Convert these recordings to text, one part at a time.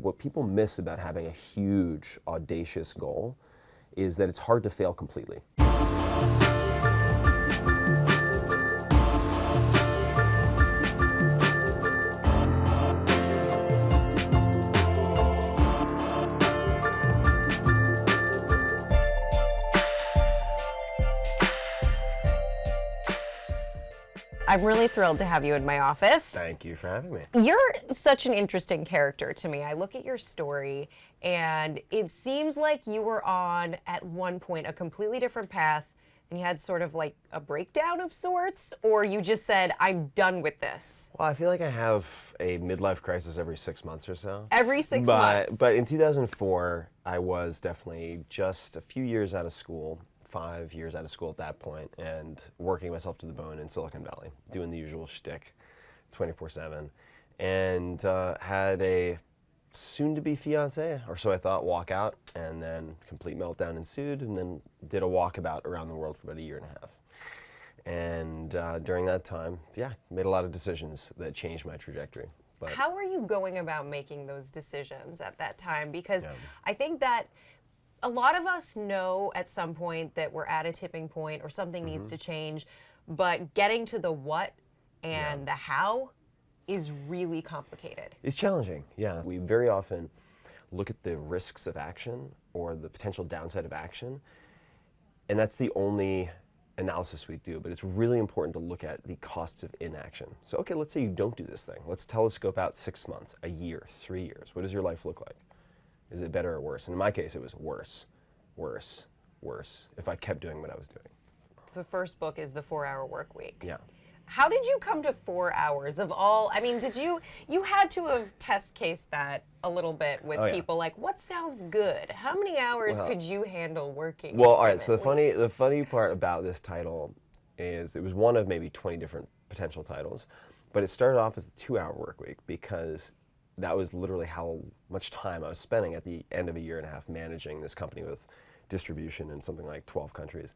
what people miss about having a huge, audacious goal is that it's hard to fail completely. I'm really thrilled to have you in my office. Thank you for having me. You're such an interesting character to me. I look at your story and it seems like you were on, at one point, a completely different path and you had sort of like a breakdown of sorts, or you just said, I'm done with this. Well, I feel like I have a midlife crisis every 6 months or so. Every 6 months? But in 2004, I was definitely just a few years out of school. 5 years out of school at that point, and working myself to the bone in Silicon Valley, doing the usual shtick 24/7, and had a soon-to-be fiance, or so I thought, walk out, and then complete meltdown ensued, and then did a walkabout around the world for about a year and a half. And during that time, yeah, made a lot of decisions that changed my trajectory. But how are you going about making those decisions at that time? Because I think that a lot of us know at some point that we're at a tipping point or something needs to change, but getting to the what and the how is really complicated. It's challenging, yeah. We very often look at the risks of action or the potential downside of action, and that's the only analysis we do, but it's really important to look at the costs of inaction. So, okay, let's say you don't do this thing. Let's telescope out 6 months, a year, 3 years. What does your life look like? Is it better or worse? And in my case, it was worse, worse, worse, if I kept doing what I was doing. The first book is The 4-Hour Workweek. Yeah. How did you come to 4 hours of all, I mean, you had to have test cased that a little bit with people, like, what sounds good? How many hours could you handle working? Well, all right, so the funny part about this title is it was one of maybe 20 different potential titles, but it started off as a 2-hour work week because that was literally how much time I was spending at the end of a year and a half managing this company with distribution in something like 12 countries.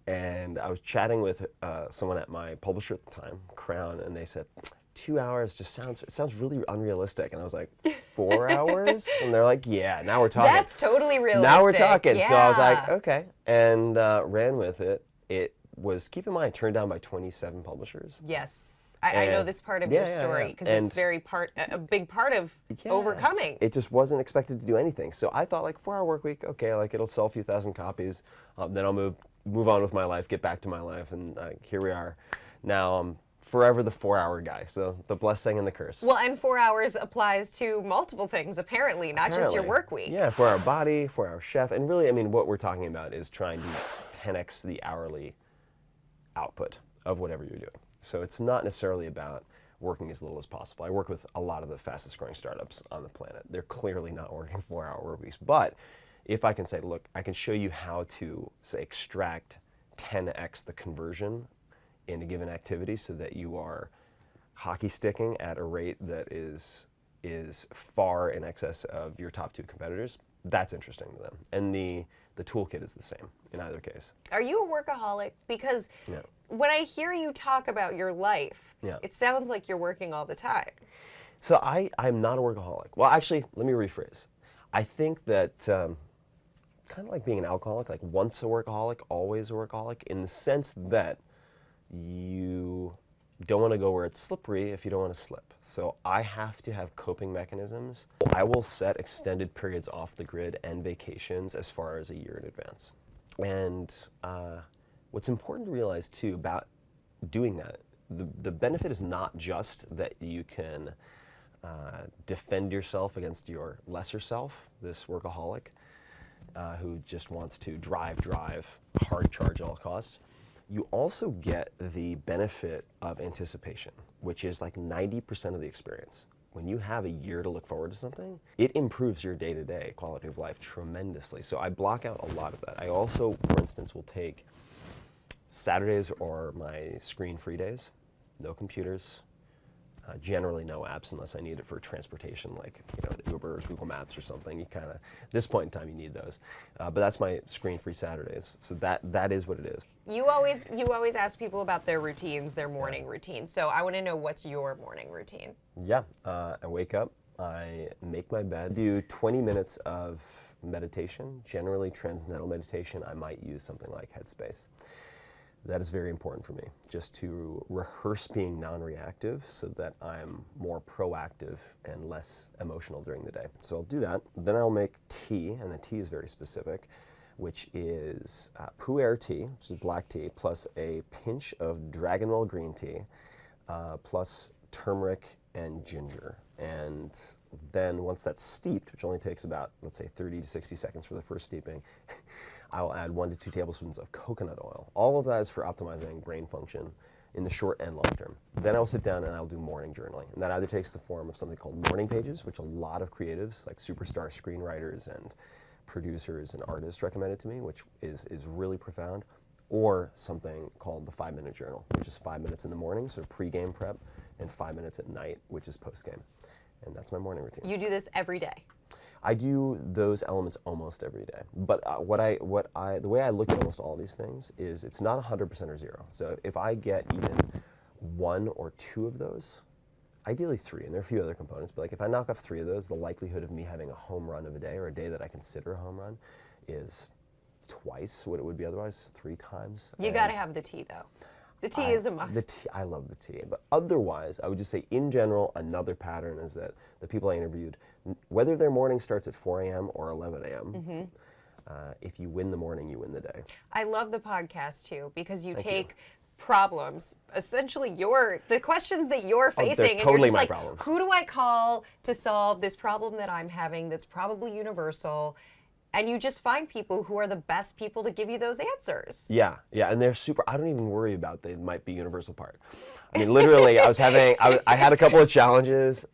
And I was chatting with someone at my publisher at the time, Crown, and they said, 2 hours just sounds really unrealistic. And I was like, 4 hours? And they're like, yeah, now we're talking. That's totally realistic. Now we're talking. Yeah. So I was like, okay, and ran with it. It was, keep in mind, turned down by 27 publishers. Yes. I know this part of your story because it's a big part of overcoming. It just wasn't expected to do anything. So I thought, like, 4-hour work week, okay, like it'll sell a few thousand copies. Then I'll move on with my life, get back to my life, and here we are. Now I'm forever the 4-hour guy. So the blessing and the curse. Well, and 4 hours applies to multiple things, apparently, not just your work week. Yeah, 4-hour body, 4-hour chef, and really, I mean, what we're talking about is trying to 10x the hourly output of whatever you're doing. So it's not necessarily about working as little as possible. I work with a lot of the fastest growing startups on the planet. They're clearly not working 4-hour work weeks. But if I can say, look, I can show you how to, say, extract 10x the conversion in a given activity so that you are hockey sticking at a rate that is far in excess of your top 2 competitors, that's interesting to them. And the toolkit is the same in either case. Are you a workaholic? Because when I hear you talk about your life, it sounds like you're working all the time. So I'm not a workaholic. Well, actually, let me rephrase. I think that kind of like being an alcoholic, like once a workaholic, always a workaholic, in the sense that you don't want to go where it's slippery if you don't want to slip. So I have to have coping mechanisms. I will set extended periods off the grid and vacations as far as a year in advance. And what's important to realize too about doing that, the benefit is not just that you can defend yourself against your lesser self, this workaholic, who just wants to drive, hard charge at all costs. You also get the benefit of anticipation, which is like 90% of the experience. When you have a year to look forward to something, it improves your day-to-day quality of life tremendously. So I block out a lot of that. I also, for instance, will take Saturdays or my screen-free days, no computers, generally no apps unless I need it for transportation, like Uber or Google Maps or something. You kind of, at this point in time, you need those. But that's my screen-free Saturdays. So that is what it is. You always ask people about their routines, their morning routine. So I want to know, what's your morning routine? Yeah, I wake up I make my bed, do 20 minutes of meditation, generally transcendental meditation. I might use something like Headspace. That is very important for me, just to rehearse being non-reactive so that I'm more proactive and less emotional during the day. So I'll do that. Then I'll make tea, and the tea is very specific, which is pu'er tea, which is black tea, plus a pinch of dragonwell green tea, plus turmeric and ginger. And then once that's steeped, which only takes about, let's say, 30 to 60 seconds for the first steeping, I will add 1 to 2 tablespoons of coconut oil. All of that is for optimizing brain function in the short and long term. Then I'll sit down and I'll do morning journaling. And that either takes the form of something called morning pages, which a lot of creatives, like superstar screenwriters and producers and artists recommended to me, which is really profound, or something called the 5-minute journal, which is 5 minutes in the morning, so pre-game prep, and 5 minutes at night, which is post-game. And that's my morning routine. You do this every day? I do those elements almost every day. But the way I look at almost all these things is it's not 100% or 0. So if I get even 1 or 2 of those, ideally 3, and there are a few other components, but like if I knock off 3 of those, the likelihood of me having a home run of a day, or a day that I consider a home run, is twice what it would be otherwise, 3 times. You got to have the tea, though. The tea is a must. I love the tea. But otherwise, I would just say, in general, another pattern is that the people I interviewed, whether their morning starts at 4 a.m. or 11 a.m., if you win the morning, you win the day. I love the podcast, too, because you take problems, essentially the questions that you're facing, and totally you're just my like, problems. who do I call to solve this problem that I'm having that's probably universal? And you just find people who are the best people to give you those answers. Yeah, and they're super. I don't even worry about they might be universal part. I mean, literally, I had a couple of challenges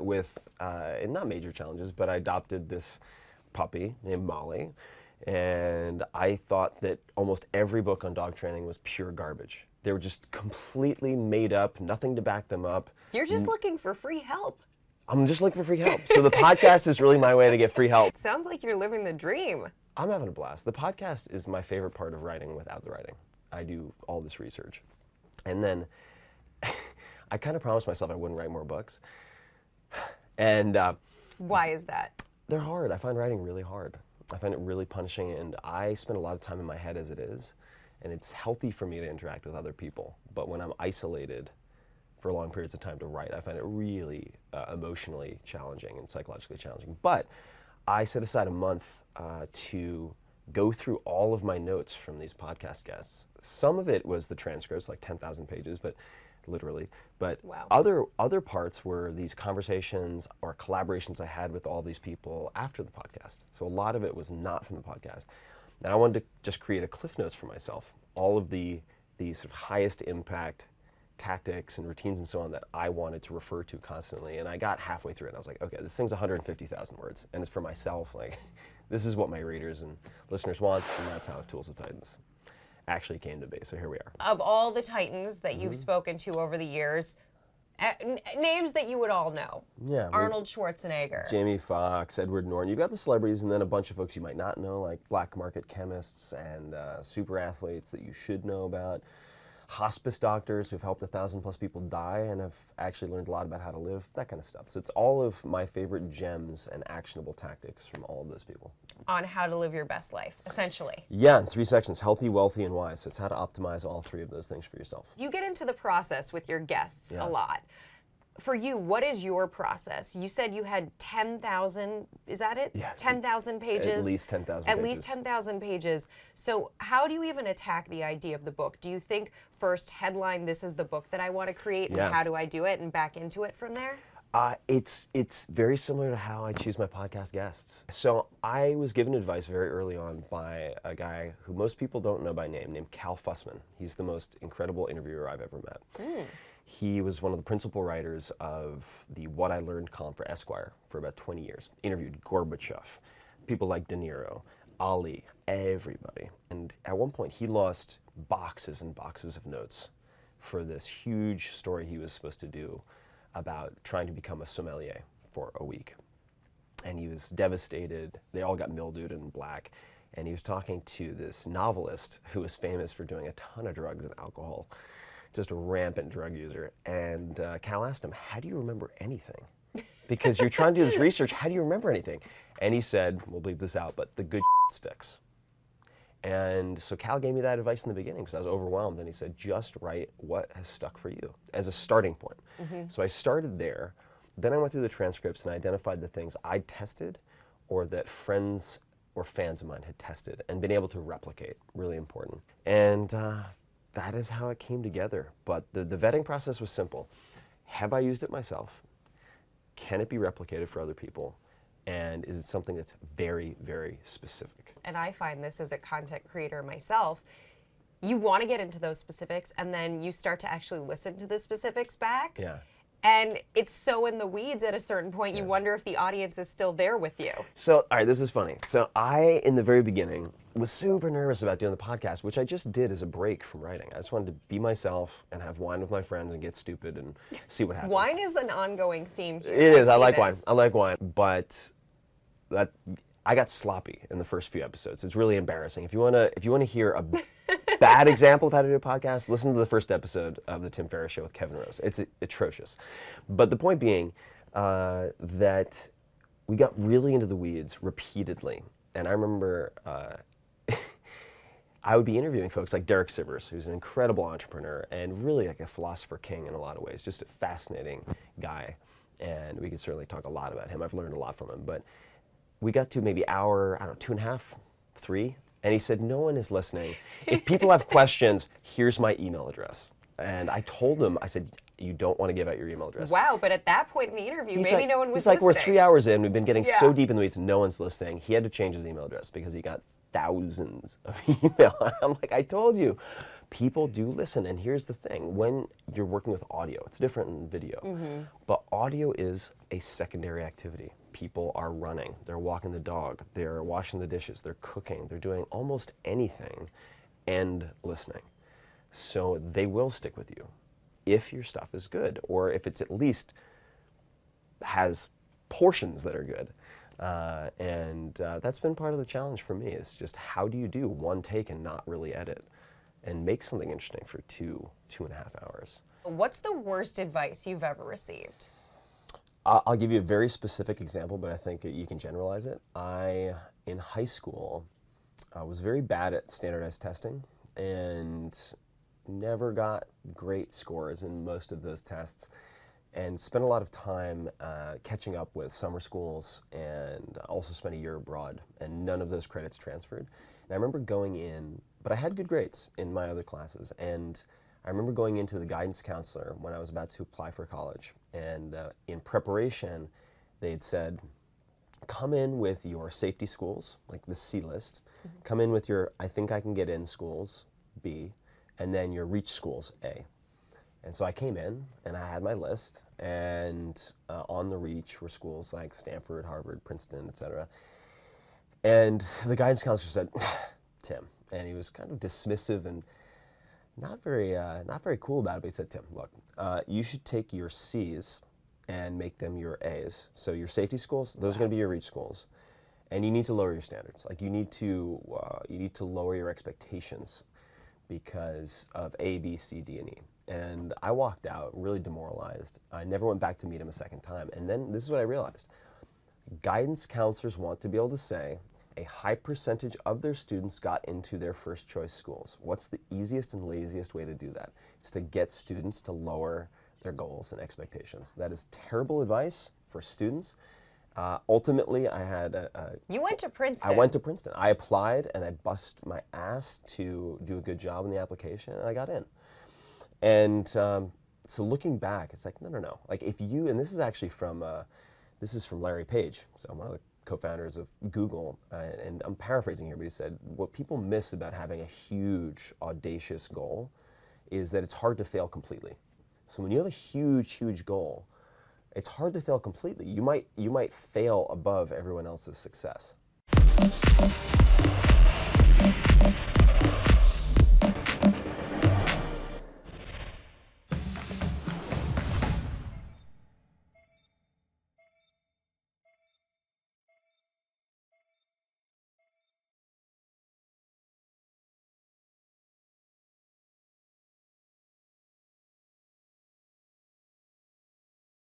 with, not major challenges, but I adopted this puppy named Molly, and I thought that almost every book on dog training was pure garbage. They were just completely made up, nothing to back them up. You're just looking for free help. I'm just looking for free help. So the podcast is really my way to get free help. Sounds like you're living the dream. I'm having a blast. The podcast is my favorite part of writing without the writing. I do all this research. And then I kind of promised myself I wouldn't write more books. And why is that? They're hard. I find writing really hard. I find it really punishing, and I spend a lot of time in my head as it is. And it's healthy for me to interact with other people. But when I'm isolated for long periods of time to write, I find it really emotionally challenging and psychologically challenging. But I set aside a month to go through all of my notes from these podcast guests. Some of it was the transcripts, like 10,000 pages, but literally. But wow. Other parts were these conversations or collaborations I had with all these people after the podcast. So a lot of it was not from the podcast. And I wanted to just create a cliff notes for myself. All of the sort of highest impact tactics and routines and so on that I wanted to refer to constantly. And I got halfway through it and I was like, okay, this thing's 150,000 words and it's for myself. Like, this is what my readers and listeners want, and that's how Tools of Titans actually came to be. So here we are. Of all the Titans that you've spoken to over the years, names that you would all know. Yeah. Arnold Schwarzenegger. Jamie Foxx, Edward Norton. You've got the celebrities and then a bunch of folks you might not know, like black market chemists and super athletes that you should know about. Hospice doctors who've helped 1,000+ people die and have actually learned a lot about how to live, that kind of stuff. So it's all of my favorite gems and actionable tactics from all of those people. On how to live your best life, essentially. Yeah, in 3 sections, healthy, wealthy, and wise. So it's how to optimize all 3 of those things for yourself. You get into the process with your guests a lot. For you, what is your process? You said you had 10,000, is that it? Yes. 10,000 pages? At least 10,000 pages. At least 10,000 pages. So how do you even attack the idea of the book? Do you think first headline, this is the book that I want to create, and how do I do it, and back into it from there? It's very similar to how I choose my podcast guests. So I was given advice very early on by a guy who most people don't know by name, named Cal Fussman. He's the most incredible interviewer I've ever met. He was one of the principal writers of the What I Learned column for Esquire for about 20 years. Interviewed Gorbachev, people like De Niro, Ali, everybody. And at one point he lost boxes and boxes of notes for this huge story he was supposed to do about trying to become a sommelier for a week. And he was devastated. They all got mildewed and black. And he was talking to this novelist who was famous for doing a ton of drugs and alcohol, just a rampant drug user. And Cal asked him, how do you remember anything? because you're trying to do this research. How do you remember anything? And he said, we'll bleep this out, but the good sticks. And so Cal gave me that advice in the beginning because I was overwhelmed. And he said, just write what has stuck for you as a starting point. So I started there. Then I went through the transcripts and identified the things I'd tested or that friends or fans of mine had tested and been able to replicate. Really important. And that is how it came together. But the vetting process was simple. Have I used it myself? Can it be replicated for other people? And is it something that's very, very specific? And I find this as a content creator myself, you want to get into those specifics and then you start to actually listen to the specifics back. Yeah. And it's so in the weeds at a certain point, you wonder if the audience is still there with you. So, all right, this is funny. So I, in the very beginning, was super nervous about doing the podcast, which I just did as a break from writing. I just wanted to be myself and have wine with my friends and get stupid and see what happens. Wine is an ongoing theme here. It is. I like this. wine. I like wine. But I got sloppy in the first few episodes. It's really embarrassing. If you wanna hear a bad example of how to do a podcast, listen to the first episode of the Tim Ferriss Show with Kevin Rose. It's atrocious. But the point being that we got really into the weeds repeatedly. And I remember I would be interviewing folks like Derek Sivers, who's an incredible entrepreneur and really like a philosopher king in a lot of ways, just a fascinating guy. And we could certainly talk a lot about him. I've learned a lot from him. But we got to maybe hour, I don't know, 2.5, 3. And he said, no one is listening. If people have questions, here's my email address. And I told him, I said, you don't want to give out your email address. Wow, but at that point in the interview, maybe no one was listening. He's like, we're 3 hours in, we've been getting so deep in the weeds, no one's listening. He had to change his email address because he got thousands of email. I'm like, I told you, people do listen. And here's the thing, when you're working with audio, it's different than video, but audio is a secondary activity. People are running, they're walking the dog, they're washing the dishes, they're cooking, they're doing almost anything and listening. So they will stick with you if your stuff is good, or if it's at least has portions that are good. That's been part of the challenge for me, is just how do you do one take and not really edit and make something interesting for 2.5 hours. What's the worst advice you've ever received? I'll give you a very specific example, but I think you can generalize it. In high school, I was very bad at standardized testing and never got great scores in most of those tests, and spent a lot of time catching up with summer schools, and also spent a year abroad, and none of those credits transferred. And I remember going in, but I had good grades in my other classes, and I remember going into the guidance counselor when I was about to apply for college, and in preparation, they had said, come in with your safety schools, like the C list, come in with your I think I can get in schools, B, and then your reach schools, A. And so I came in, and I had my list, and on the reach were schools like Stanford, Harvard, Princeton, etc. And the guidance counselor said, Tim, and he was kind of dismissive and not very cool about it, but he said, Tim, look, you should take your C's and make them your A's. So your safety schools, those are going to be your reach schools, and you need to lower your standards. Like you need to lower your expectations because of A, B, C, D, and E. And I walked out really demoralized. I never went back to meet him a second time. And then this is what I realized. Guidance counselors want to be able to say a high percentage of their students got into their first choice schools. What's the easiest and laziest way to do that? It's to get students to lower their goals and expectations. That is terrible advice for students. Ultimately, I had You went to Princeton. I went to Princeton. I applied and I bust my ass to do a good job in the application, and I got in. And so looking back, it's like, no. Like if you, and this is actually from Larry Page, so one of the co-founders of Google, and I'm paraphrasing here, but he said, what people miss about having a huge, audacious goal is that it's hard to fail completely. So when you have a huge, huge goal, it's hard to fail completely. You might fail above everyone else's success.